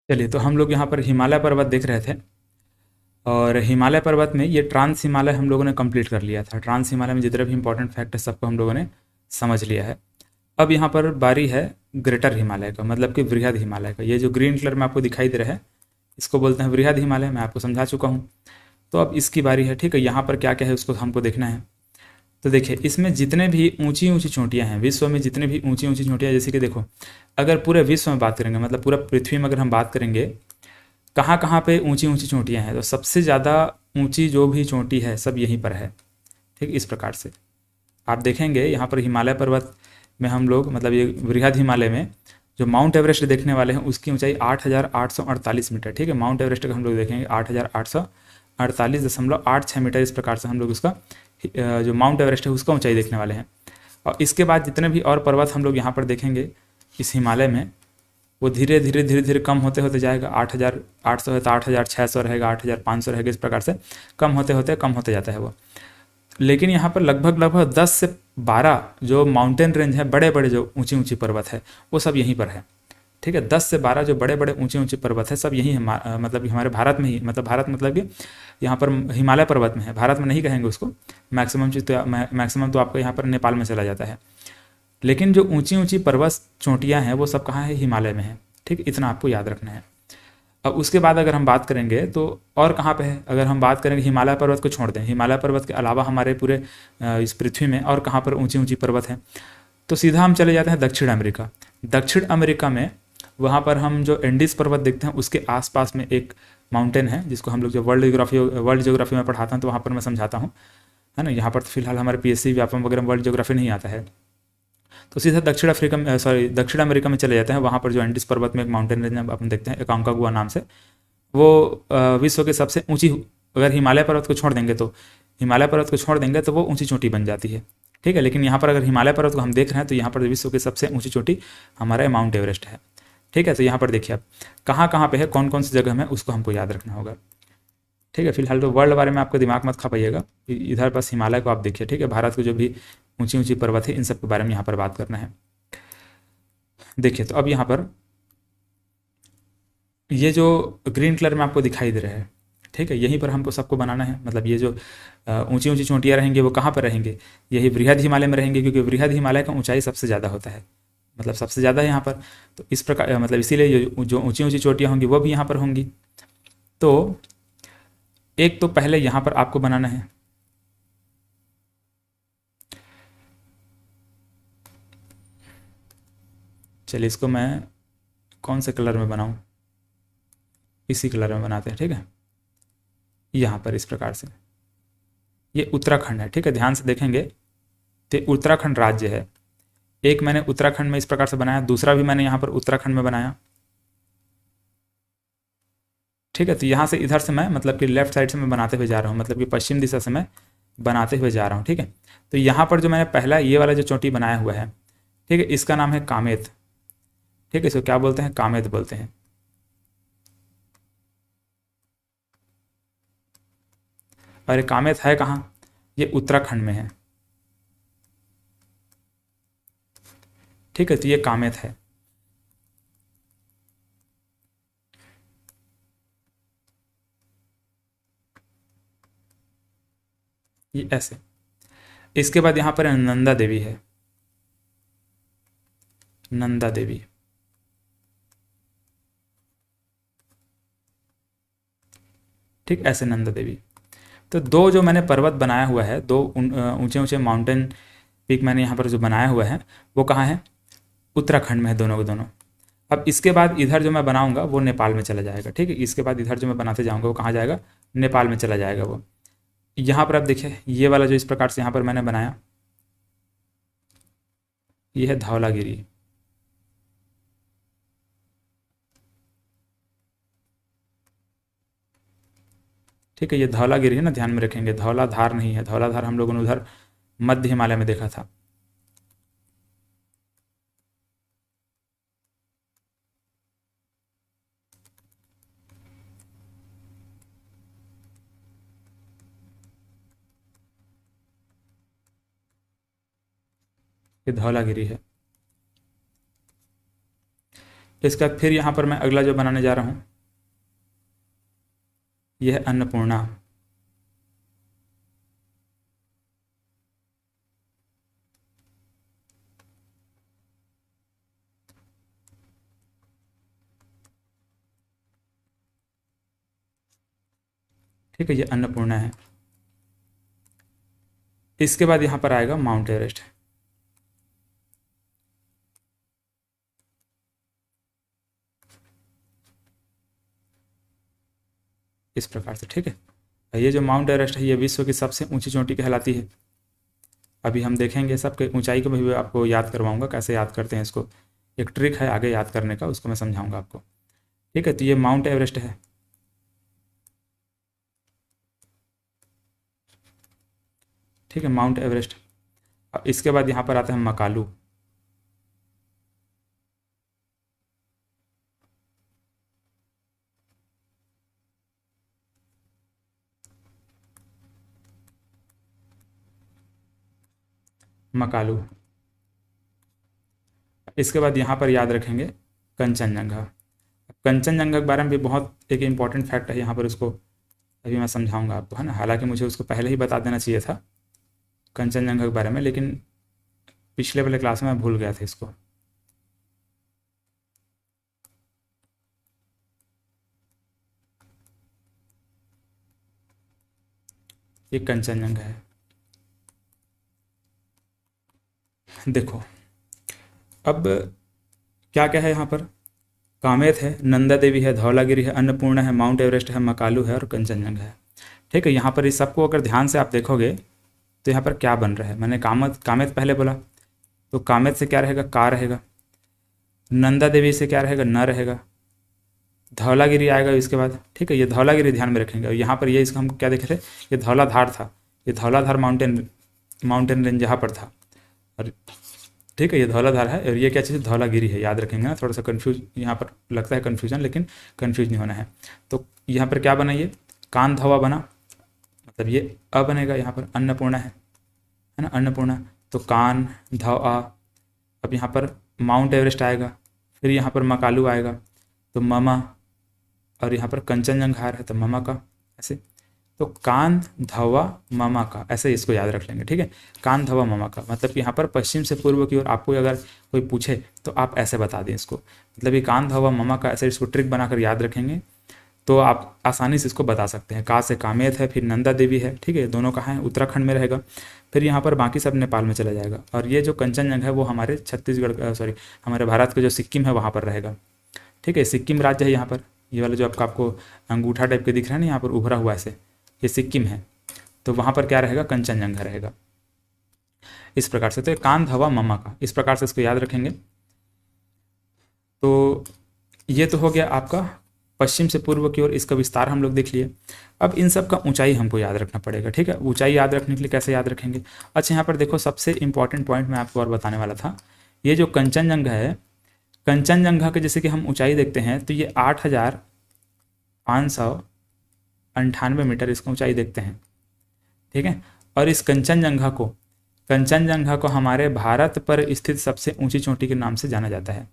चलिए, तो हम लोग यहाँ पर हिमालय पर्वत देख रहे थे और हिमालय पर्वत में ये ट्रांस हिमालय हम लोगों ने कंप्लीट कर लिया था। ट्रांस हिमालय में जितने भी इंपॉर्टेंट फैक्ट है सबको हम लोगों ने समझ लिया है। अब यहाँ पर बारी है ग्रेटर हिमालय का, मतलब कि वृहद हिमालय का। ये जो ग्रीन कलर में आपको दिखाई दे रहा है इसको बोलते हैं वृहद हिमालय, मैं आपको समझा चुका हूँ। तो अब इसकी बारी है, ठीक है। यहाँ पर क्या क्या है उसको हमको देखना है। तो देखिए, इसमें जितने भी ऊंची ऊंची चोटियां हैं विश्व में, जितने भी ऊंची ऊंची चोटियां, जैसे कि देखो, अगर पूरे विश्व में बात करेंगे, मतलब पूरा पृथ्वी में अगर हम बात करेंगे कहाँ कहाँ पे ऊंची ऊंची चोटियां हैं, तो सबसे ज़्यादा ऊंची जो भी चोटी है सब यहीं पर है। ठीक, इस प्रकार से आप देखेंगे यहाँ पर हिमालय पर्वत में हम लोग, मतलब ये वृहद हिमालय में जो माउंट एवरेस्ट देखने वाले हैं उसकी ऊंचाई 8,848 मीटर। ठीक है, माउंट एवरेस्ट का हम लोग देखेंगे 8,848.86 मीटर। इस प्रकार से हम लोग उसका जो माउंट एवरेस्ट है उसका ऊंचाई देखने वाले हैं। और इसके बाद जितने भी और पर्वत हम लोग यहाँ पर देखेंगे इस हिमालय में, वो धीरे धीरे धीरे धीरे कम होते होते जाएगा। 8,800 है तो 8,600 रहेगा, 8,500 रहेगा, इस प्रकार से कम होते जाता है वो। लेकिन यहाँ पर लगभग लगभग 10 से 12 जो माउंटेन रेंज है, बड़े बड़े जो ऊंची ऊंची पर्वत है वो सब यहीं पर है। ठीक है, 10 से 12 जो बड़े बड़े ऊंचे ऊंचे पर्वत है सब यहीं है, मतलब कि हमारे भारत में ही, मतलब भारत मतलब कि यहाँ पर हिमालय पर्वत में है। भारत में नहीं कहेंगे उसको, मैक्सिमम चीज़ तो मैक्सिमम तो आपका यहाँ पर नेपाल में चला जाता है। लेकिन जो ऊंची ऊंची पर्वत चोटियाँ हैं वो सब कहाँ है, हिमालय में है। ठीक, इतना आपको याद रखना है। अब उसके बाद अगर हम बात करेंगे तो और कहाँ पे है, अगर हम बात करेंगे हिमालय पर्वत को छोड़ दें, हिमालय पर्वत के अलावा हमारे पूरे इस पृथ्वी में और कहाँ पर ऊंची ऊंची पर्वत हैं, तो सीधा हम चले जाते हैं दक्षिण अमेरिका। दक्षिण अमेरिका में वहाँ पर हम जो एंडीज पर्वत देखते हैं उसके आसपास में एक माउंटेन है जिसको हम लोग जो वर्ल्ड ज्योग्राफी में पढ़ाता हूँ तो वहाँ पर मैं समझाता हूँ, है ना। यहाँ पर तो फिलहाल हमारे पीएससी व्यापम वगैरह वर्ल्ड ज्योग्राफी नहीं आता है। तो सीधा दक्षिण अमेरिका में चले जाते हैं। वहाँ पर जो एंडीज पर्वत में एक माउंटेन रेंज अपन देखते हैं एकांकागुआ नाम से, वो विश्व के सबसे ऊंची, अगर हिमालय पर्वत को छोड़ देंगे तो हिमालय पर्वत को छोड़ देंगे तो वो ऊंची चोटी बन जाती है। ठीक है, लेकिन यहाँ पर अगर हिमालय पर्वत को हम देख रहे हैं तो यहाँ पर विश्व की सबसे ऊंची चोटी हमारा माउंट एवरेस्ट है। ठीक है, तो यहाँ पर देखिए आप कहाँ कहाँ पे है, कौन कौन सी जगह में, उसको हमको याद रखना होगा। ठीक है, फिलहाल तो वर्ल्ड बारे में आपको दिमाग मत खपाइएगा, इधर बस हिमालय को आप देखिए। ठीक है, भारत को जो भी ऊंची ऊंची पर्वत है इन सब के बारे में यहाँ पर बात करना है। देखिए, तो अब यहाँ पर ये जो ग्रीन कलर में आपको दिखाई दे रहा है, ठीक है, यहीं पर हमको सबको बनाना है। मतलब ये जो ऊंची ऊंची चोटियाँ रहेंगी वो कहाँ पर रहेंगे, यही वृहद हिमालय में रहेंगे, क्योंकि वृहद हिमालय का ऊंचाई सबसे ज़्यादा होता है, मतलब सबसे ज़्यादा है यहाँ पर। तो इस प्रकार मतलब इसीलिए जो ऊंची ऊंची चोटियाँ होंगी वो भी यहाँ पर होंगी। तो एक तो पहले यहाँ पर आपको बनाना है, चलिए इसको मैं कौन से कलर में बनाऊँ, इसी कलर में बनाते हैं। ठीक है, यहाँ पर इस प्रकार से ये उत्तराखंड है। ठीक है, ध्यान से देखेंगे तो उत्तराखंड राज्य है। एक मैंने उत्तराखंड में इस प्रकार से बनाया, दूसरा भी मैंने यहाँ पर उत्तराखंड में बनाया। ठीक है, तो यहाँ से इधर से मैं, मतलब कि लेफ्ट साइड से मैं बनाते हुए जा रहा हूँ, मतलब कि पश्चिम दिशा से मैं बनाते हुए जा रहा हूँ। ठीक है, तो यहाँ पर जो मैंने पहला ये वाला जो चोटी बनाया हुआ है, ठीक है, इसका नाम है कामेत। ठीक है, इसको क्या बोलते हैं, कामेत बोलते हैं। और ये कामेत है कहाँ, ये उत्तराखंड में है। ठीक है, तो ये कामेत है। ये ऐसे, इसके बाद यहाँ पर नंदा देवी है, नंदा देवी। ठीक, ऐसे नंदा देवी। तो दो जो मैंने पर्वत बनाया हुआ है, दो ऊंचे ऊंचे माउंटेन पीक मैंने यहाँ पर जो बनाया हुआ है वो कहाँ है, उत्तराखंड में है, दोनों के दोनों। अब इसके बाद इधर जो मैं बनाऊंगा वो नेपाल में चला जाएगा। ठीक है, इसके बाद इधर जो मैं बनाते जाऊंगा वो कहाँ जाएगा, नेपाल में चला जाएगा वो। यहाँ पर आप देखिए ये वाला जो इस प्रकार से यहाँ पर मैंने बनाया, ये है धौलागिरी। ठीक है, ये धौलागिरी है ना, ध्यान में रखेंगे, धौलाधार नहीं है। धौलाधार हम लोगों ने उधर मध्य हिमालय में देखा था। ये धौलागिरी है। इसके बाद फिर यहाँ पर मैं अगला जो बनाने जा रहा हूँ यह है अन्नपूर्णा। ठीक है, ये अन्नपूर्णा है। इसके बाद यहाँ पर आएगा माउंट एवरेस्ट। इस प्रकार से, ठीक है। ये जो माउंट एवरेस्ट है ये विश्व की सबसे ऊंची चोटी कहलाती है। अभी हम देखेंगे सबके ऊंचाई को भी आपको याद करवाऊंगा, कैसे याद करते हैं इसको। एक ट्रिक है आगे याद करने का, उसको मैं समझाऊंगा आपको। ठीक है, तो ये माउंट एवरेस्ट है। ठीक है, माउंट एवरेस्ट। इसके बाद यहाँ पर आता है मकालू। मकालू। इसके बाद यहाँ पर याद रखेंगे कंचनजंगा। कंचनजंगा के बारे में भी बहुत एक इम्पॉर्टेंट फैक्ट है यहाँ पर, उसको अभी मैं समझाऊंगा आपको, है ना। हालांकि मुझे उसको पहले ही बता देना चाहिए था कंचनजंगा के बारे में, लेकिन पिछले वाले क्लास में मैं भूल गया था इसको। ये कंचनजंगा है। देखो अब क्या क्या है यहाँ पर, कामेत है, नंदा देवी है, धौलागिरी है, अन्नपूर्णा है, माउंट एवरेस्ट है, मकालू है और कंचनजंगा है। ठीक है, यहाँ पर इस सबको अगर ध्यान से आप देखोगे तो यहाँ पर क्या बन रहा है। मैंने कामेत पहले बोला, तो कामेत से क्या रहेगा, का रहेगा। नंदा देवी से क्या रहेगा, न रहेगा। धौलागिरी आएगा इसके बाद। ठीक है, ये धौलागिरी ध्यान में रखेंगे। और यहाँ पर ये इसका हम क्या देखे थे, ये धौलाधार था। ये धौलाधार माउंटेन रेंज यहाँ पर था। और ठीक है, ये धौलाधार है और ये क्या चीज़, धौलागिरी है। याद रखेंगे ना, थोड़ा सा कन्फ्यूज यहाँ पर लगता है कन्फ्यूजन, लेकिन कन्फ्यूज नहीं होना है। तो यहाँ पर क्या बना, ये कान धवा बना, मतलब ये अ बनेगा। यहाँ पर अन्नपूर्णा है ना, अन्नपूर्णा। तो कान धव आ। अब यहाँ पर माउंट एवरेस्ट आएगा, फिर यहाँ पर मकालू आएगा तो ममा, और यहाँ पर कंचनजंगा है तो ममा का, ऐसे। तो कान धवा ममा का, ऐसे इसको याद रख लेंगे। ठीक है, कान धवा ममा का मतलब कि यहाँ पर पश्चिम से पूर्व की ओर आपको अगर कोई पूछे तो आप ऐसे बता दें इसको, मतलब ये कान धवा ममा का, ऐसे इसको ट्रिक बनाकर याद रखेंगे तो आप आसानी से इसको बता सकते हैं। का से कामेत है, फिर नंदा देवी है। ठीक है, दोनों कहाँ है, उत्तराखंड में रहेगा। फिर यहाँ पर बाकी सब नेपाल में चला जाएगा। और ये जो कंचनजंगा है वो हमारे छत्तीसगढ़ सॉरी हमारे भारत का जो सिक्किम है वहाँ पर रहेगा। ठीक है, सिक्किम राज्य है यहाँ पर। ये वाला जो आपको अंगूठा टाइप के दिख रहा है ना यहाँ पर उभरा हुआ ऐसे, ये सिक्किम है। तो वहाँ पर क्या रहेगा, कंचनजंगा रहेगा। इस प्रकार से, तो ये कान धवा ममा का, इस प्रकार से इसको याद रखेंगे। तो ये तो हो गया आपका पश्चिम से पूर्व की ओर, इसका विस्तार हम लोग देख लिए। अब इन सब का ऊंचाई हमको याद रखना पड़ेगा। ठीक है, ऊंचाई याद रखने के लिए कैसे याद रखेंगे। अच्छा, यहाँ पर देखो सबसे इंपॉर्टेंट पॉइंट मैं आपको और बताने वाला था। ये जो कंचनजंगा है, कंचनजंगा के जैसे कि हम ऊंचाई देखते हैं तो ये 8,598 मीटर इसका ऊंचाई देखते हैं। ठीक है, और इस कंचनजंगा को हमारे भारत पर स्थित सबसे ऊंची चोटी के नाम से जाना जाता है।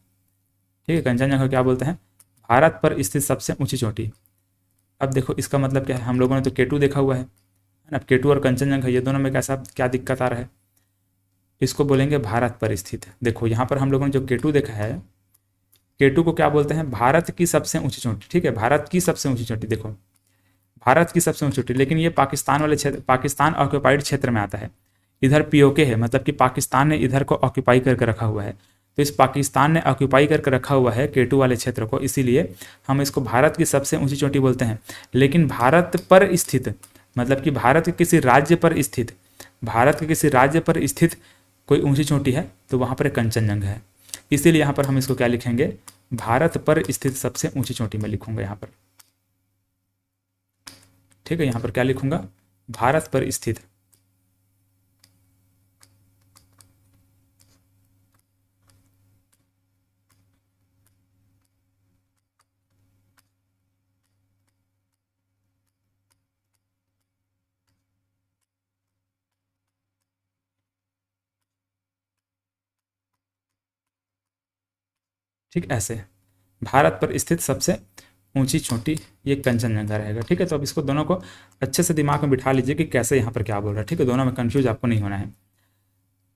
ठीक है, कंचनजंगा क्या बोलते हैं, भारत पर स्थित सबसे ऊंची चोटी। अब देखो इसका मतलब क्या है, हम लोगों ने तो केटू देखा हुआ है ना। अब केटू और कंचनजंगा ये दोनों में कैसा क्या दिक्कत आ रहा है, इसको बोलेंगे भारत पर स्थित। देखो यहाँ पर हम लोगों ने जो केटू देखा है, केटू को क्या बोलते हैं, भारत की सबसे ऊंची चोटी। ठीक है, भारत की सबसे ऊंची चोटी, देखो भारत की सबसे ऊंची चोटी, लेकिन ये पाकिस्तान वाले क्षेत्र, पाकिस्तान ऑक्यूपाइड क्षेत्र में आता है। इधर पीओके है, मतलब कि पाकिस्तान ने इधर को ऑक्यूपाई करके रखा हुआ है। तो इस पाकिस्तान ने ऑक्यूपाई करके रखा हुआ है केटू वाले क्षेत्र को, इसीलिए हम इसको भारत की सबसे ऊंची चोटी बोलते हैं। लेकिन भारत पर स्थित मतलब कि भारत के किसी राज्य पर स्थित, भारत के किसी राज्य पर स्थित कोई ऊंची चोटी है तो वहाँ पर कंचनजंगा है। इसीलिए यहाँ पर हम इसको क्या लिखेंगे, भारत पर स्थित सबसे ऊंची चोटी में लिखूंगा यहाँ पर। ठीक है, यहाँ पर क्या लिखूंगा, भारत पर स्थित। ठीक, ऐसे। भारत पर स्थित सबसे ऊंची चोटी ये कंचनजंगा रहेगा। ठीक है, तो अब इसको दोनों को अच्छे से दिमाग में बिठा लीजिए कि कैसे यहाँ पर क्या बोल रहा है। ठीक है, दोनों में कंफ्यूज आपको नहीं होना है।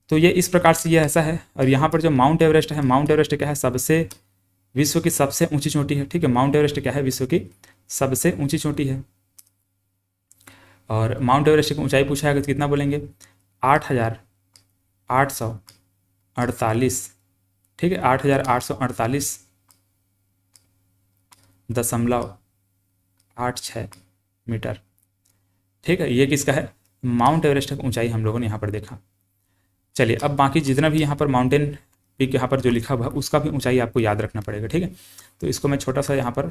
तो ये इस प्रकार से ये ऐसा है। और यहाँ पर जो माउंट एवरेस्ट है, माउंट एवरेस्ट क्या है, सबसे विश्व की सबसे ऊंची चोटी है। ठीक है, माउंट एवरेस्ट क्या है, विश्व की सबसे ऊंची चोटी है। और माउंट एवरेस्ट की ऊंचाई पूछा है तो कितना बोलेंगे, 8,848। ठीक है, 8,848.86 मीटर। ठीक है, ये किसका है, माउंट एवरेस्ट की ऊंचाई हम लोगों ने यहाँ पर देखा। चलिए, अब बाकी जितना भी यहाँ पर माउंटेन पीक यहाँ पर जो लिखा हुआ उसका भी ऊंचाई आपको याद रखना पड़ेगा। ठीक है, तो इसको मैं छोटा सा यहाँ पर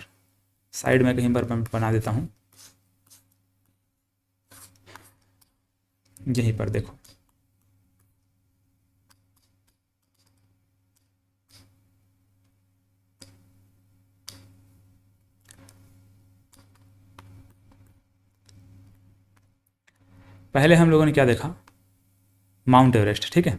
साइड में कहीं पर बना देता हूँ, यहीं पर देखो। पहले हम लोगों ने क्या देखा, माउंट एवरेस्ट। ठीक है,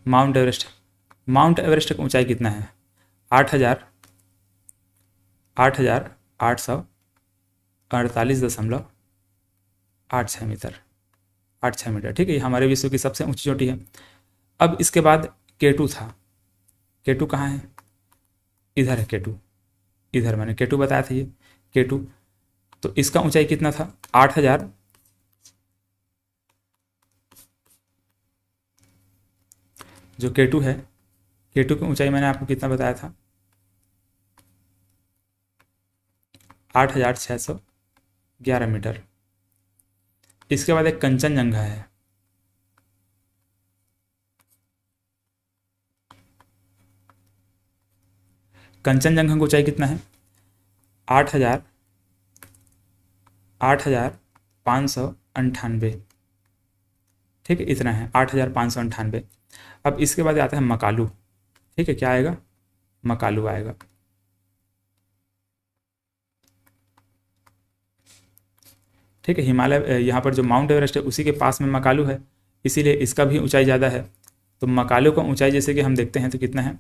माउंट एवरेस्ट, माउंट एवरेस्ट की ऊंचाई कितना है, 8,848.86 मीटर, 86 मीटर। ठीक है, ये हमारे विश्व की सबसे ऊंची चोटी है। अब इसके बाद केटू था। केटू कहाँ है, इधर है केटू, इधर मैंने केटू बताया था, ये केटू। तो इसका ऊंचाई कितना था, 8,000, जो केटू है, केटू की ऊंचाई मैंने आपको कितना बताया था, 8,611 मीटर। इसके बाद एक कंचनजंगा है, कंचनजंगा की ऊंचाई कितना है, 8,598। ठीक है, इतना है, 8,598। अब इसके बाद आता है मकालू। ठीक है, क्या आएगा, मकालू आएगा। ठीक है, हिमालय यहाँ पर जो माउंट एवरेस्ट है उसी के पास में मकालू है, इसीलिए इसका भी ऊंचाई ज़्यादा है। तो मकालू का ऊंचाई जैसे कि हम देखते हैं तो कितना है,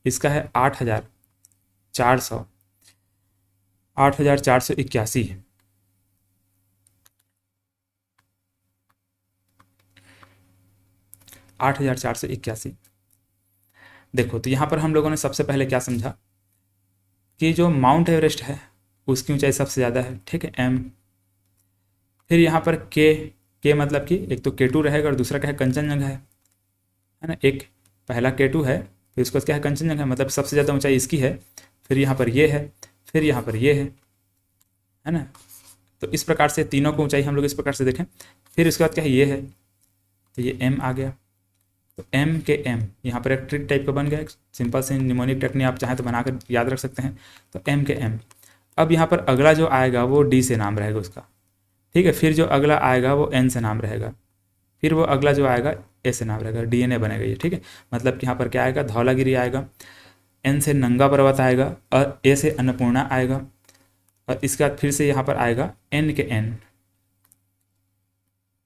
इसका है 8,481। 8,481। देखो, तो यहाँ पर हम लोगों ने सबसे पहले क्या समझा कि जो माउंट एवरेस्ट है उसकी ऊंचाई सबसे ज़्यादा है। ठीक है, एम। फिर यहाँ पर के मतलब कि एक तो केटू रहेगा और दूसरा क्या है, कंचनजंगा है ना। एक पहला केटू है, फिर उसके बाद क्या है, कंचनजंगा है, मतलब सबसे ज़्यादा ऊंचाई इसकी है। फिर यहाँ पर ये है, फिर यहाँ पर ये है ना। तो इस प्रकार से तीनों को ऊंचाई हम लोग इस प्रकार से देखें। फिर उसके बाद क्या है, ये है, तो ये एम आ गया। तो एम के एम यहाँ पर एक ट्रिक टाइप का बन गया, एक सिंपल सी निमोनिक टेक्निक आप चाहें तो बनाकर याद रख सकते हैं। तो एम के एम। अब यहाँ पर अगला जो आएगा वो डी से नाम रहेगा उसका। ठीक है, फिर जो अगला आएगा वो एन से नाम रहेगा, फिर वो अगला जो आएगा ए से नाम रहेगा, डीएनए बनेगा ये। ठीक है, मतलब कि यहाँ पर क्या आएगा, धौलागिरी आएगा, एन से नंगा पर्वत आएगा, और ए से अन्नपूर्णा आएगा, और इसके बाद फिर से यहाँ पर आएगा एन के एन,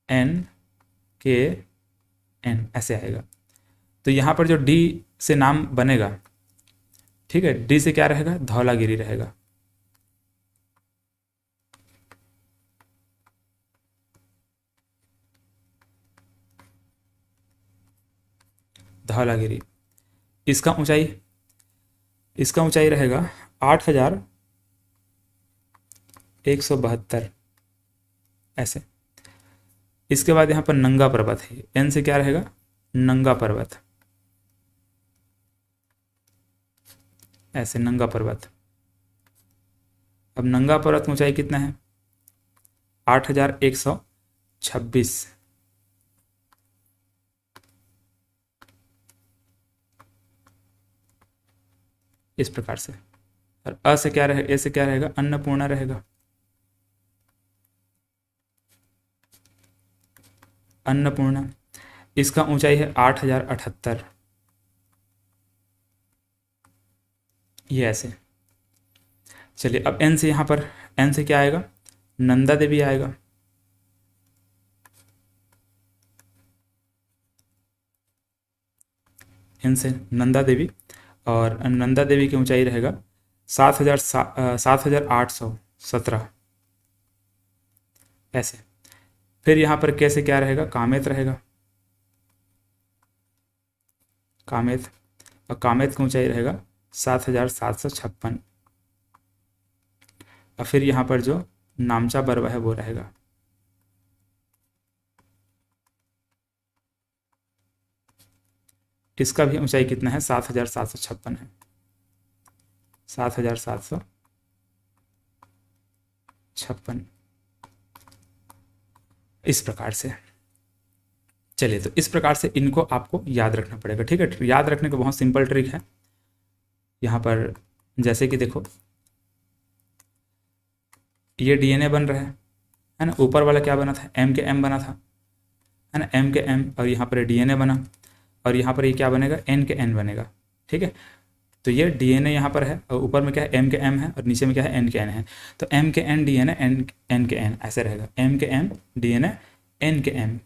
एन के एन, ऐसे आएगा। तो यहाँ पर जो डी से नाम बनेगा, ठीक है, डी से क्या रहेगा, धौलागिरी रहेगा। धौलागिरी, इसका ऊंचाई रहेगा 8,172 ऐसे। इसके बाद यहाँ पर नंगा पर्वत है, एन से क्या रहेगा, नंगा पर्वत, ऐसे नंगा पर्वत। अब नंगा पर्वत की ऊंचाई कितना है, 8,126। इस प्रकार से। और अ से क्या रहेगा, ए से क्या रहेगा, अन्नपूर्णा रहेगा, अन्नपूर्णा। इसका ऊंचाई है 8,078, ये ऐसे। चलिए, अब एन से यहाँ पर, एन से क्या आएगा, नंदा देवी आएगा, इनसे नंदा देवी, और नंदा देवी की ऊंचाई रहेगा 7,817 ऐसे। फिर यहाँ पर कैसे क्या रहेगा, कामेत रहेगा, कामेत, और कामेत की ऊंचाई रहेगा 7,756। और फिर यहाँ पर जो नामचा बरवा है वो रहेगा, इसका भी ऊंचाई कितना है, 7,756 है, 7,756। इस प्रकार से। चलिए, तो इस प्रकार से इनको आपको याद रखना पड़ेगा, ठीक है। याद रखने का बहुत सिंपल ट्रिक है यहाँ पर। जैसे कि देखो, ये डीएनए बन रहा है ना, ऊपर वाला क्या बना था, एम के एम बना था, है ना, एम के एम, और यहाँ पर डीएनए बना, और यहाँ पर ये क्या बनेगा, एन के एन बनेगा, ठीक है। तो ये डीएनए यहाँ पर है, और ऊपर में क्या है, एम के एम है, और नीचे में क्या है, एन के एन है। तो एम के एन डीएनए, एन के एन ऐसे रहेगा, एम के एम डीएनए, एन के एम,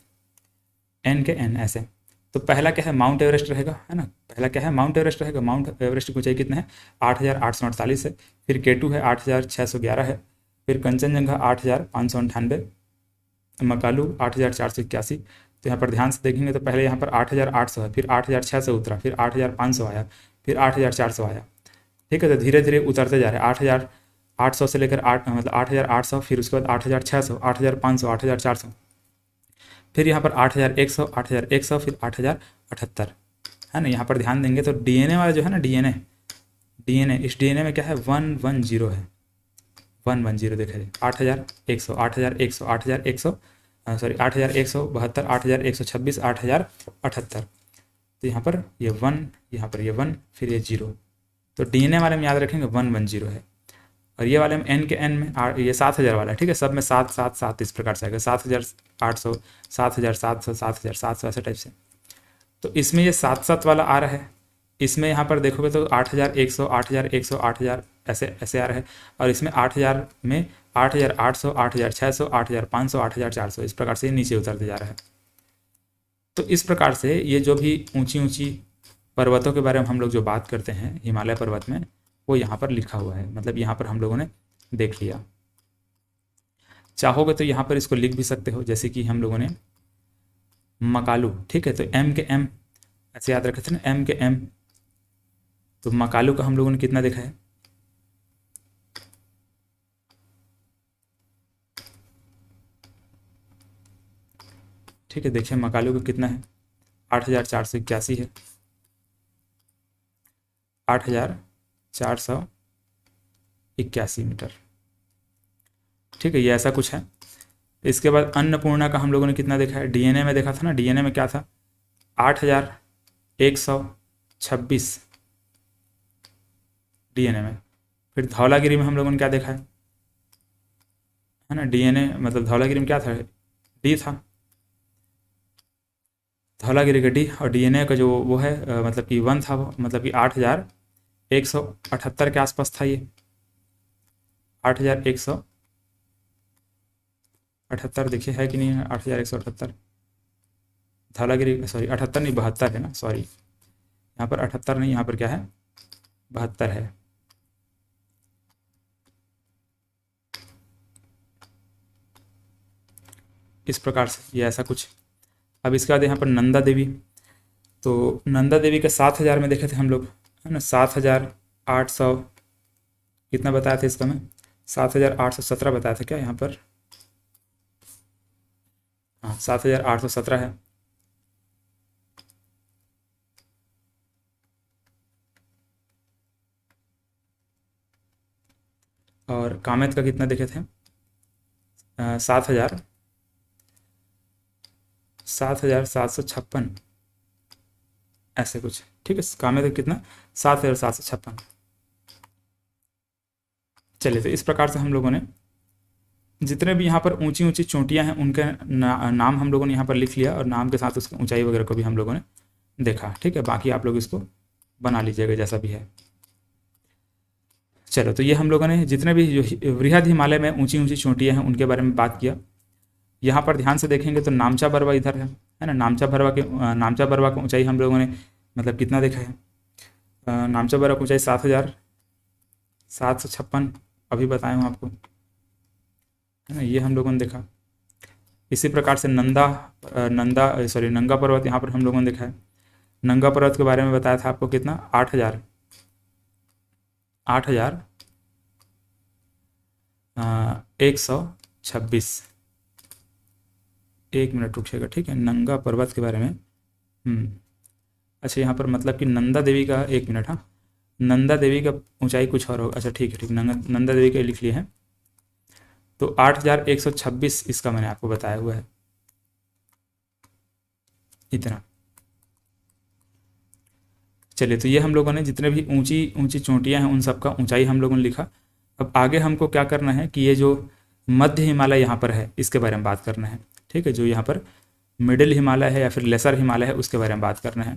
एन के एन ऐसे। तो पहला क्या है, माउंट एवरेस्ट रहेगा, है ना, पहला क्या है, माउंट एवरेस्ट रहेगा। माउंट एवरेस्ट की ऊंचाई कितना है, 8,848 है। फिर K2 है 8,611 है। फिर कंचनजंगा 8,598, मकालू 8,481। तो यहाँ पर ध्यान से देखेंगे तो पहले यहाँ पर 8,800 है, फिर 8,600 उतरा, फिर 8,500 आया, फिर 8,400 आया, ठीक है। तो धीरे धीरे उतरते जा रहे हैं, 8,800 से लेकर 8,800, फिर उसके बाद 8,600, 8,500, 8,400, फिर यहाँ पर 8,100, 8,100, फिर 8,078, है ना। यहाँ पर ध्यान देंगे तो डीएनए वाला जो है ना, डीएनए इस डीएनए में क्या है, 110 है, 110 देखा जाए, 8,100, 8,100, 8,100, सॉरी 8,172, 8,126, 8,078। तो यहाँ पर ये 1, यहाँ पर ये 1, फिर ये 0। तो डीएनए वाले में याद रखेंगे 110 है, और ये वाले में एन के एन में ये 7,000 वाला है, ठीक है। सब में 7, 7, 7 इस प्रकार से आएगा, 7,800, 7,700, 7,700 ऐसे टाइप से। तो इसमें ये 7 वाला आ रहा है, इसमें यहाँ पर देखोगे तो 8,100, 8,100, 8,000 ऐसे ऐसे आ रहा है, और इसमें 8,000 में 8,800, 8,600, 8,500, 8,400 इस प्रकार से ये नीचे उतरते जा रहा है। तो इस प्रकार से ये जो भी ऊंची ऊंची पर्वतों के बारे में हम लोग जो बात करते हैं हिमालय पर्वत में, वो यहाँ पर लिखा हुआ है, मतलब यहाँ पर हम लोगों ने देख लिया। चाहोगे तो यहाँ पर इसको लिख भी सकते हो, जैसे कि हम लोगों ने मकालू, ठीक है। तो एम के एम ऐसे याद रखे थे ना, एम के एम। तो मकालू का हम लोगों ने कितना देखा है, ठीक है। देखिए मकालू का कितना है, 8,481 है, 8,481 मीटर, ठीक है। ये ऐसा कुछ है। इसके बाद अन्नपूर्णा का हम लोगों ने कितना देखा है, डीएनए में देखा था ना, डीएनए में क्या था, 8,126 डीएनए में। फिर धौलागिरी में हम लोगों ने क्या देखा है ना, डीएनए मतलब धौलागिरी में क्या था, डी था, धौलागिरी का डी, और डीएनए का जो वो है मतलब कि 1 था वो, मतलब कि 8,178 के आसपास था ये, 8,178 देखिए है कि नहीं है, 8,178 धौलागिरी, सॉरी 78 नहीं 72 है ना, सॉरी यहाँ पर 78 नहीं, यहाँ पर क्या है 72 है। इस प्रकार से ये ऐसा कुछ। अब इसके बाद यहाँ पर नंदा देवी, तो नंदा देवी का 7,000 में देखे थे हम लोग, है ना, 7,800 कितना बताया था इसका, मैं 7,817 बताया था क्या यहाँ पर, हाँ 7,817 है। और कामेत का कितना देखे थे, 7,756 ऐसे कुछ, ठीक है। कामेत का कितना, 7,756। चलिए, तो इस प्रकार से हम लोगों ने जितने भी यहाँ पर ऊंची ऊंची चोटियाँ हैं उनके नाम हम लोगों ने यहाँ पर लिख लिया, और नाम के साथ उसकी ऊंचाई वगैरह को भी हम लोगों ने देखा, ठीक है। बाकी आप लोग इसको बना लीजिएगा जैसा भी है। चलो, तो ये हम लोगों ने जितने भी जो वृहद हिमालय में ऊंची ऊंची चोटियाँ हैं उनके बारे में बात किया। यहाँ पर ध्यान से देखेंगे तो नामचा बरवा इधर है ना, नामचा बरवा की ऊंचाई हम लोगों ने मतलब कितना देखा है, नामचा बर्फ ऊंचाई 7,756 अभी बताया हूँ आपको, है ना, ये हम लोगों ने देखा। इसी प्रकार से नंगा पर्वत यहाँ पर हम लोगों ने देखा है। नंगा पर्वत के बारे में बताया था आपको कितना, 8,126। एक मिनट रुकिएगा, ठीक है, नंगा पर्वत के बारे में। अच्छा, यहाँ पर मतलब कि नंदा देवी का, एक मिनट, हाँ, नंदा देवी का ऊंचाई कुछ और होगा। अच्छा ठीक है, ठीक, नंदा देवी का लिख लिए हैं। तो 8,126 इसका मैंने आपको बताया हुआ है, इतना। चलिए, तो ये हम लोगों ने जितने भी ऊंची ऊंची चोटियां हैं उन सब का ऊंचाई हम लोगों ने लिखा। अब आगे हमको क्या करना है कि ये जो मध्य हिमालय यहाँ पर है इसके बारे में बात करना है, ठीक है, जो यहाँ पर मिडिल हिमालय है या फिर लेसर हिमालय है उसके बारे में बात करना है।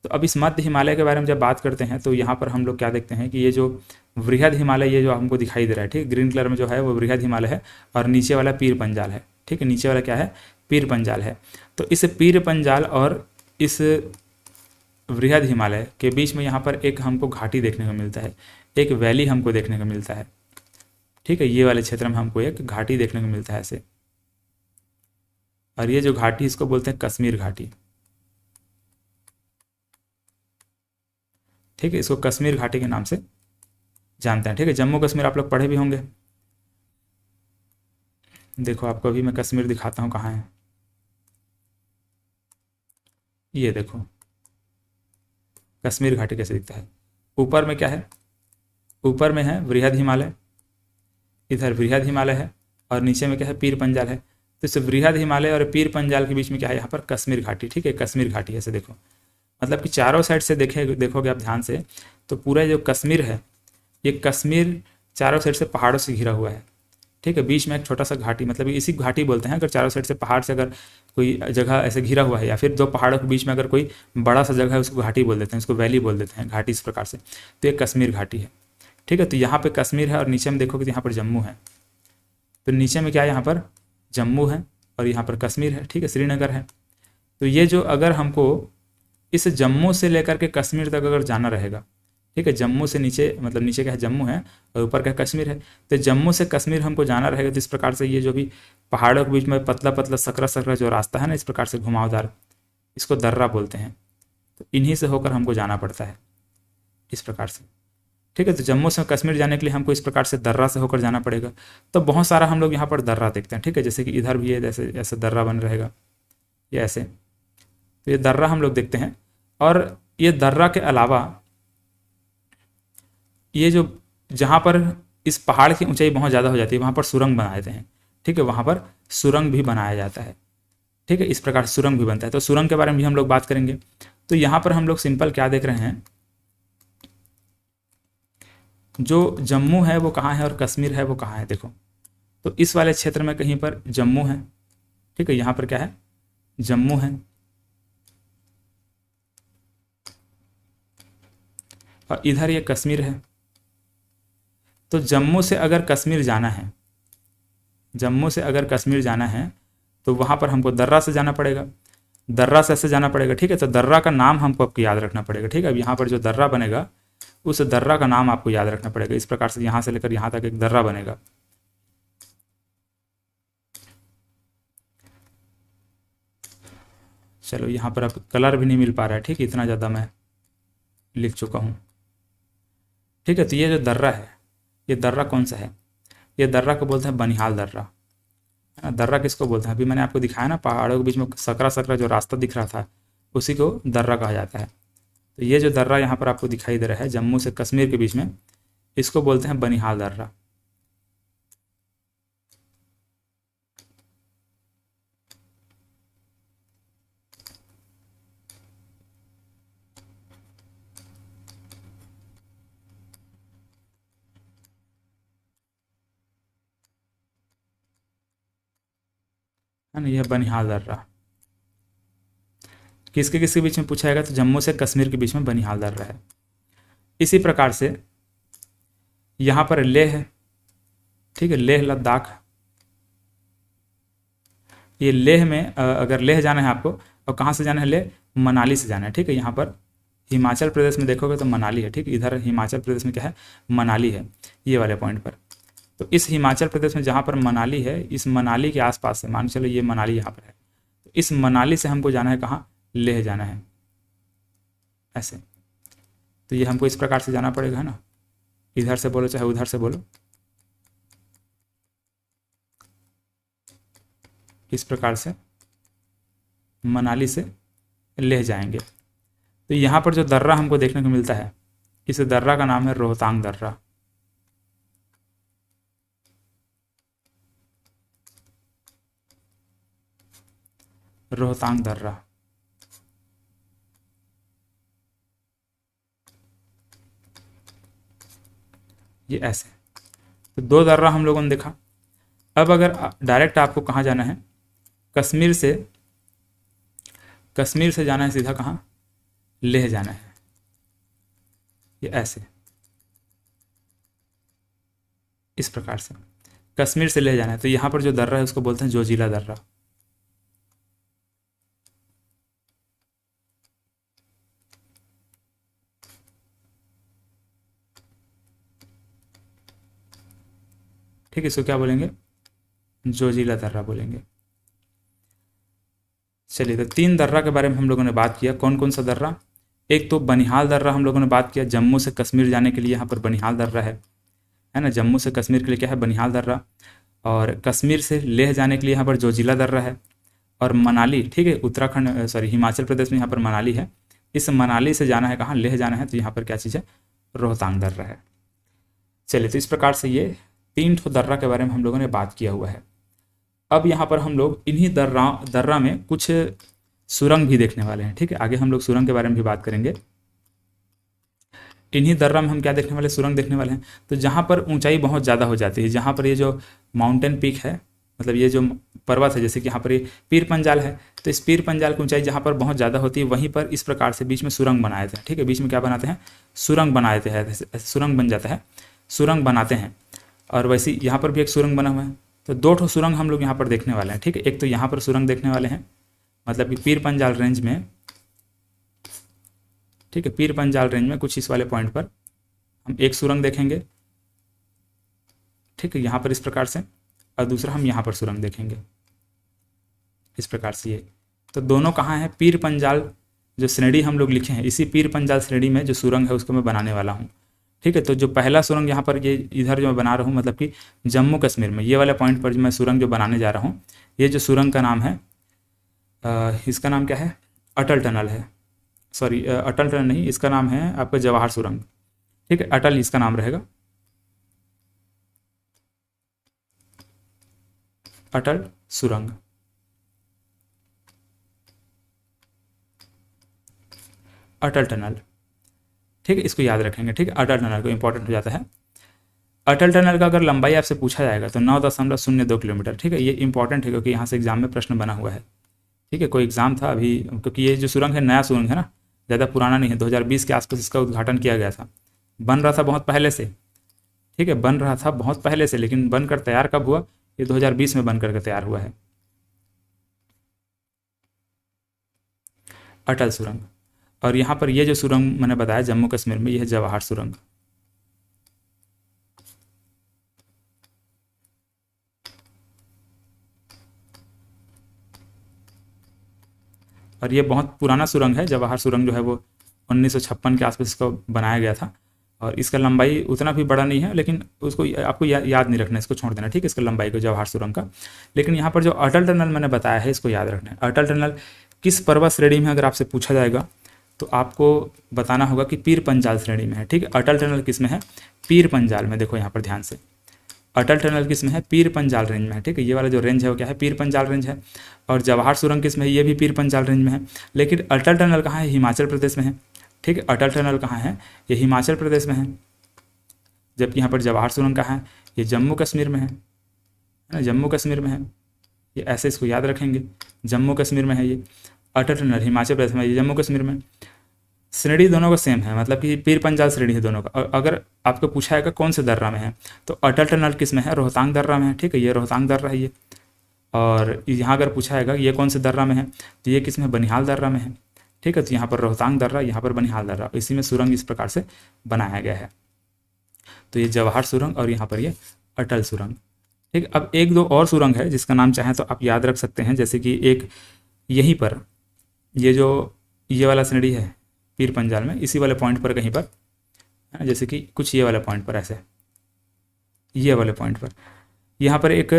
तो अब इस मध्य हिमालय के बारे में जब बात करते हैं तो यहाँ पर हम लोग क्या देखते हैं कि ये जो वृहद हिमालय, ये जो हमको दिखाई दे रहा है, ठीक, ग्रीन कलर में जो है वो वृहद हिमालय है, और नीचे वाला पीर पंजाल है, ठीक है, नीचे वाला क्या है, पीर पंजाल है। तो इस पीर पंजाल और इस वृहद हिमालय के बीच में यहाँ पर एक हमको घाटी देखने को मिलता है, एक वैली हमको देखने को मिलता है, ठीक है, ये वाले क्षेत्र में हमको एक घाटी देखने को मिलता है ऐसे। और ये जो घाटी इसको बोलते हैं कश्मीर घाटी, ठीक है, इसको कश्मीर घाटी के नाम से जानते हैं, ठीक है। जम्मू कश्मीर आप लोग पढ़े भी होंगे। देखो आपको अभी मैं कश्मीर दिखाता हूँ कहाँ है, ये देखो कश्मीर घाटी कैसे दिखता है। ऊपर में क्या है, ऊपर में है वृहद हिमालय, इधर वृहद हिमालय है, और नीचे में क्या है, पीर पंजाल है। तो इस वृहद हिमालय और पीर पंजाल के बीच में क्या है, यहाँ पर कश्मीर घाटी, ठीक है, कश्मीर घाटी ऐसे देखो। मतलब कि चारों साइड से देखोगे आप ध्यान से, तो पूरा जो कश्मीर है, ये कश्मीर चारों साइड से पहाड़ों से घिरा हुआ है, ठीक है। बीच में एक छोटा सा घाटी, मतलब इसी घाटी बोलते हैं अगर चारों साइड से पहाड़ से अगर कोई जगह ऐसे घिरा हुआ है, या फिर दो पहाड़ों के बीच में अगर कोई बड़ा सा जगह है उसको घाटी बोल देते हैं, उसको वैली बोल देते हैं, घाटी इस प्रकार से। तो ये कश्मीर घाटी है, ठीक है। तो यहाँ पे कश्मीर है और नीचे में देखोगे तो यहाँ पर जम्मू है। तो नीचे में क्या है, यहाँ पर जम्मू है और यहाँ पर कश्मीर है, ठीक है, श्रीनगर है। तो ये जो अगर हमको इस जम्मू से लेकर के कश्मीर तक अगर जाना रहेगा, ठीक है, जम्मू से नीचे, मतलब नीचे क्या है, जम्मू है और ऊपर क्या कश्मीर है। तो जम्मू से कश्मीर हमको जाना रहेगा तो इस प्रकार से ये जो भी पहाड़ों के बीच में पतला पतला सकरा सकरा जो रास्ता है ना, इस प्रकार से घुमावदार, इसको दर्रा बोलते हैं। तो इन्हीं से होकर हमको जाना पड़ता है इस प्रकार से, ठीक है। तो जम्मू से कश्मीर जाने के लिए हमको इस प्रकार से दर्रा से होकर जाना पड़ेगा। तो बहुत सारा हम लोग यहाँ पर दर्रा देखते हैं, ठीक है, जैसे कि इधर भी है, जैसे ऐसे दर्रा बन रहेगा, ये ऐसे। तो ये दर्रा हम लोग देखते हैं। और ये दर्रा के अलावा ये जो जहाँ पर इस पहाड़ की ऊंचाई बहुत ज़्यादा हो जाती है वहाँ पर सुरंग बना देते हैं, ठीक है, वहाँ पर सुरंग भी बनाया जाता है, ठीक है, इस प्रकार सुरंग भी बनता है। तो सुरंग के बारे में भी हम लोग बात करेंगे। तो यहाँ पर हम लोग सिंपल क्या देख रहे हैं, जो जम्मू है वो कहाँ है और कश्मीर है वो कहाँ है, देखो। तो इस वाले क्षेत्र में कहीं पर जम्मू है, ठीक है, यहाँ पर क्या है, जम्मू है, और इधर ये कश्मीर है। तो जम्मू से अगर कश्मीर जाना है, जम्मू से अगर कश्मीर जाना है तो वहाँ पर हमको दर्रा से जाना पड़ेगा, दर्रा से ऐसे जाना पड़ेगा, ठीक है। तो दर्रा का नाम हमको आपको याद रखना पड़ेगा, ठीक है। अब यहाँ पर जो दर्रा बनेगा उस दर्रा का नाम आपको याद रखना पड़ेगा। इस प्रकार से यहाँ से लेकर यहाँ तक एक दर्रा बनेगा। चलो, यहाँ पर अब कलर भी नहीं मिल पा रहा है, ठीक है, इतना ज़्यादा मैं लिख चुका हूँ, ठीक है। तो ये जो दर्रा है, ये दर्रा कौन सा है, ये दर्रा को बोलते हैं बनिहाल दर्रा। दर्रा किसको बोलते हैं, अभी मैंने आपको दिखाया ना, पहाड़ों के बीच में सकरा सकरा जो रास्ता दिख रहा था उसी को दर्रा कहा जाता है। तो ये जो दर्रा यहाँ पर आपको दिखाई दे रहा है जम्मू से कश्मीर के बीच में, इसको बोलते हैं बनिहाल दर्रा। है ना, यह बनिहाल दर्रा किसके किसके बीच में पूछा जाएगा, तो जम्मू से कश्मीर के बीच में बनिहाल दर्रा है। इसी प्रकार से यहाँ पर लेह है, ठीक है, लेह लद्दाख। ये लेह में अगर लेह जाना है आपको, और कहाँ से जाना है, लेह मनाली से जाना है, ठीक है। यहाँ पर हिमाचल प्रदेश में देखोगे तो मनाली है, ठीक, इधर हिमाचल प्रदेश में क्या है, मनाली है, ये वाले पॉइंट पर। तो इस हिमाचल प्रदेश में जहाँ पर मनाली है, इस मनाली के आसपास से, मान चलो ये मनाली यहाँ पर है, तो इस मनाली से हमको जाना है कहाँ, लेह जाना है, ऐसे। तो ये हमको इस प्रकार से जाना पड़ेगा, है ना, इधर से बोलो चाहे उधर से बोलो, इस प्रकार से मनाली से लेह जाएंगे। तो यहाँ पर जो दर्रा हमको देखने को मिलता है, इस दर्रा का नाम है रोहतांग दर्रा। रोहतांग दर्रा, ये ऐसे। तो दो दर्रा हम लोगों ने देखा। अब अगर डायरेक्ट आपको कहाँ जाना है, कश्मीर से जाना है सीधा कहाँ, लेह जाना है, ये ऐसे, इस प्रकार से कश्मीर से लेह जाना है। तो यहाँ पर जो दर्रा है उसको बोलते हैं जोजिला दर्रा। ठीक है, इसको क्या बोलेंगे, जोजिला दर्रा बोलेंगे। चलिए, तो 3 दर्रा के बारे में हम लोगों ने बात किया। कौन कौन सा दर्रा, एक तो बनिहाल दर्रा हम लोगों ने बात किया, जम्मू से कश्मीर जाने के लिए यहाँ पर बनिहाल दर्रा है ना, जम्मू से कश्मीर के लिए क्या है, बनिहाल दर्रा। और कश्मीर से लेह जाने के लिए यहाँ पर जोजिला दर्रा है। और मनाली, ठीक है, उत्तराखंड सॉरी हिमाचल प्रदेश में यहाँ पर मनाली है, इस मनाली से जाना है कहाँ, लेह जाना है, तो यहाँ पर क्या चीज़ है, रोहतांग दर्रा है। चलिए, तो इस प्रकार से ये 3 ठो दर्रा के बारे में हम लोगों ने बात किया हुआ है। अब यहाँ पर हम लोग इन्हीं दर्रा में कुछ सुरंग भी देखने वाले हैं, ठीक है, आगे हम लोग सुरंग के बारे में भी बात करेंगे। इन्हीं दर्रा में हम क्या देखने वाले, सुरंग देखने वाले हैं। तो जहाँ पर ऊंचाई बहुत ज़्यादा हो जाती है, जहाँ पर ये जो माउंटेन पीक है, मतलब ये जो पर्वत है, जैसे कि यहाँ पर ये पीर पंजाल है, तो इस पीर पंजाल की ऊंचाई जहाँ पर बहुत ज़्यादा होती है, वहीं पर इस प्रकार से बीच में सुरंग बनाए थे, ठीक है, बीच में क्या बनाते हैं, सुरंग बनाते हैं, सुरंग बन जाता है, सुरंग बनाते हैं। और वैसे यहाँ पर भी एक सुरंग बना हुआ है। तो 2 ठो सुरंग हम लोग यहाँ पर देखने वाले हैं, ठीक है। एक तो यहाँ पर सुरंग देखने वाले हैं, मतलब कि पीर पंजाल रेंज में, ठीक है, पीर पंजाल रेंज में कुछ इस वाले पॉइंट पर हम एक सुरंग देखेंगे, ठीक है, यहाँ पर इस प्रकार से, और दूसरा हम यहाँ पर सुरंग देखेंगे इस प्रकार से। ये तो दोनों कहाँ हैं, पीर पंजाल जो श्रेणी हम लोग लिखे हैं, इसी पीर पंजाल श्रेणी में जो सुरंग है उसको मैं बनाने वाला हूँ, ठीक है। तो जो पहला सुरंग यहाँ पर, ये इधर जो मैं बना रहा हूँ, मतलब कि जम्मू कश्मीर में ये वाले पॉइंट पर जो मैं सुरंग जो बनाने जा रहा हूँ, ये जो सुरंग का नाम है, इसका नाम क्या है, अटल टनल है, सॉरी अटल टनल नहीं, इसका नाम है आपका जवाहर सुरंग, ठीक है, अटल इसका नाम रहेगा, अटल सुरंग, अटल टनल, ठीक है, इसको याद रखेंगे, ठीक है, अटल टनल को इंपॉर्टेंट हो जाता है। अटल टनल का अगर लंबाई आपसे पूछा जाएगा तो 9.02 किलोमीटर, ठीक है, ये इंपॉर्टेंट है क्योंकि यहाँ से एग्जाम में प्रश्न बना हुआ है, ठीक है, कोई एग्जाम था अभी, क्योंकि ये जो सुरंग है नया सुरंग है ना, ज़्यादा पुराना नहीं है, 2020 के आसपास इसका उद्घाटन किया गया था, बन रहा था बहुत पहले से, ठीक है, बन रहा था बहुत पहले से, लेकिन बनकर तैयार कब हुआ, ये 2020 में बन करके तैयार हुआ है, अटल सुरंग। और यहाँ पर ये जो सुरंग मैंने बताया जम्मू कश्मीर में, ये है जवाहर सुरंग। और ये बहुत पुराना सुरंग है, जवाहर सुरंग जो है वो 1956 के आसपास इसको बनाया गया था। और इसका लंबाई उतना भी बड़ा नहीं है, लेकिन उसको आपको याद नहीं रखना, इसको छोड़ देना, ठीक है, इसका लंबाई को, जवाहर सुरंग का। लेकिन यहाँ पर जो अटल टनल मैंने बताया है, इसको याद रखना है। अटल टनल किस पर्वत श्रेणी में अगर आपसे पूछा जाएगा तो आपको बताना होगा कि पीर पंजाल श्रेणी में है, ठीक है। अटल टनल किस में है, पीर पंजाल में, देखो यहाँ पर ध्यान से, अटल टनल किस में है, पीर पंजाल रेंज में है, ठीक है, ये वाला जो रेंज है वो क्या है, पीर पंजाल रेंज है। और जवाहर सुरंग किस में है, ये भी पीर पंजाल रेंज में है। लेकिन अटल टनल कहाँ है, हिमाचल प्रदेश में है, ठीक है, अटल टनल कहाँ है, ये हिमाचल प्रदेश में है। जबकि यहाँ पर जवाहर सुरंग कहाँ है, ये जम्मू कश्मीर में है ना, जम्मू कश्मीर में है। ये ऐसे इसको याद रखेंगे, जम्मू कश्मीर में है ये, अटल टनल हिमाचल प्रदेश में, ये जम्मू कश्मीर में। श्रेणी दोनों का सेम है, मतलब कि पीर पंजाल श्रेणी है दोनों का। अगर आपको पूछा है कौन से दर्रा में है, तो अटल टनल किस में है, रोहतांग दर्रा में है, ठीक है, ये रोहतांग दर्रा है ये। और यहाँ अगर पूछा है ये कौन से दर्रा में है, तो ये किस में, बनिहाल दर्रा में है, ठीक है। तो यहाँ पर रोहतांग दर्रा, यहाँ पर बनिहाल दर्रा, इसी में सुरंग इस प्रकार से बनाया गया है। तो ये जवाहर सुरंग और यहाँ पर ये अटल सुरंग। ठीक, अब एक दो और सुरंग है जिसका नाम चाहें तो आप याद रख सकते हैं, जैसे कि एक यहीं पर ये जो ये वाला श्रेणी है पीर पंजाल में, इसी वाले पॉइंट पर कहीं पर, जैसे कि कुछ ये वाले पॉइंट पर, ऐसे ये वाले पॉइंट पर यहाँ पर एक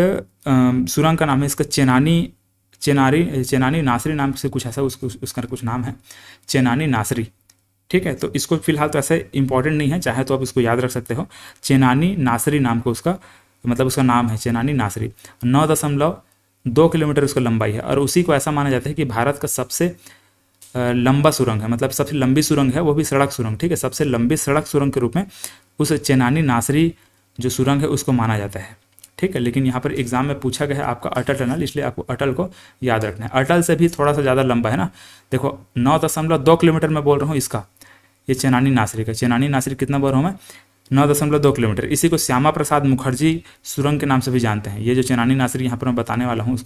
सुरंग का नाम है इसका चेनानी नासरी नाम से कुछ ऐसा उसका कुछ नाम है, चेनानी नासरी। ठीक है, तो इसको फिलहाल तो ऐसे इंपॉर्टेंट नहीं है, चाहे तो आप इसको याद रख सकते हो। चेनानी नासरी नाम को उसका मतलब उसका नाम है चेनानी नासरी। 9.2 किलोमीटर उसका लंबाई है और उसी को ऐसा माना जाता है कि भारत का सबसे लंबा सुरंग है, मतलब सबसे लंबी सुरंग है, वो भी सड़क सुरंग। ठीक है, सबसे लंबी सड़क सुरंग के रूप में उस चेनानी नासरी जो सुरंग है उसको माना जाता है। ठीक है, लेकिन यहाँ पर एग्जाम में पूछा गया है आपका अटल टनल, इसलिए आपको अटल को याद रखना है। अटल से भी थोड़ा सा ज़्यादा लंबा है ना, देखो 9.2 किलोमीटर मैं बोल रहा हूँ इसका, ये चेनानी नासरी का। चेनानी नासरी कितना बोल रहा हूँ मैं, 9.2 किलोमीटर। इसी को श्यामा प्रसाद मुखर्जी सुरंग के नाम से भी जानते हैं। ये जो चेनानी नासरी यहाँ पर मैं बताने वाला हूँ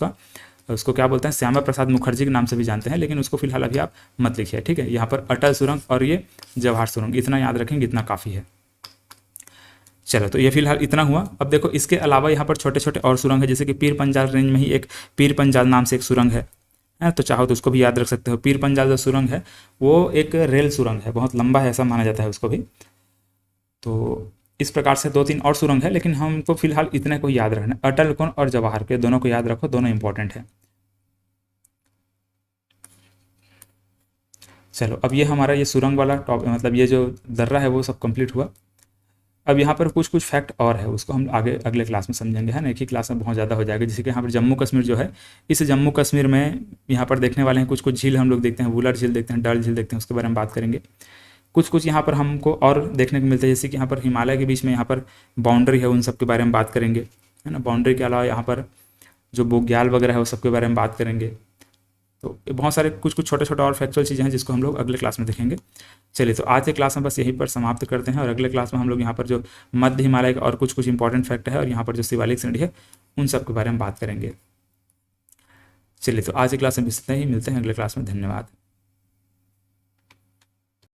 उसको क्या बोलते हैं, श्यामा प्रसाद मुखर्जी के नाम से भी जानते हैं, लेकिन उसको फिलहाल अभी आप मत लिखिए। ठीक है, यहाँ पर अटल सुरंग और ये जवाहर सुरंग, इतना याद रखेंगे, इतना काफ़ी है। चलो, तो ये फिलहाल इतना हुआ। अब देखो इसके अलावा यहाँ पर छोटे छोटे और सुरंग है, जैसे कि पीर पंजाल रेंज में ही एक पीर पंजाल नाम से एक सुरंग है, तो चाहो तो उसको भी याद रख सकते हो। पीर पंजाल जो सुरंग है वो एक रेल सुरंग है, बहुत लंबा है ऐसा माना जाता है उसको भी। तो इस प्रकार से 2-3 और सुरंग है, लेकिन हमको फिलहाल इतने को याद रखना है, अटल कौन और जवाहर के, दोनों को याद रखो, दोनों इंपॉर्टेंट है। चलो, अब ये हमारा ये सुरंग वाला टॉप मतलब ये जो दर्रा है वो सब कंप्लीट हुआ। अब यहाँ पर कुछ कुछ फैक्ट और है, उसको हम आगे अगले क्लास में समझेंगे, है ना। एक ही क्लास में बहुत ज़्यादा हो जाएगा। जैसे कि यहाँ पर जम्मू कश्मीर जो है, इस जम्मू कश्मीर में यहाँ पर देखने वाले हैं कुछ कुछ झील हम लोग देखते हैं, वुलर झील देखते हैं, डल झील देखते हैं, उसके बारे में बात करेंगे। कुछ कुछ यहाँ पर हमको और देखने को मिलता है, जैसे कि यहाँ पर हिमालय के बीच में यहाँ पर बाउंड्री है, उन सब के बारे में बात करेंगे, है ना। बाउंड्री के अलावा यहाँ पर जो बुग्याल वगैरह है उस सब के बारे में बात करेंगे। तो बहुत सारे कुछ कुछ छोटे छोटे और फैक्चुअल चीज़ें हैं जिसको हम लोग अगले क्लास में देखेंगे। चलिए, तो आज के क्लास में बस यहीं पर समाप्त करते हैं, और अगले क्लास में हम लोग यहाँ पर जो मध्य हिमालय का और कुछ कुछ इंपॉर्टेंट फैक्ट है और यहाँ पर जो शिवालिक श्रेणी है उन सब के बारे में बात करेंगे। चलिए, तो आज की क्लास में इतना ही, मिलते हैं अगले क्लास में। धन्यवाद।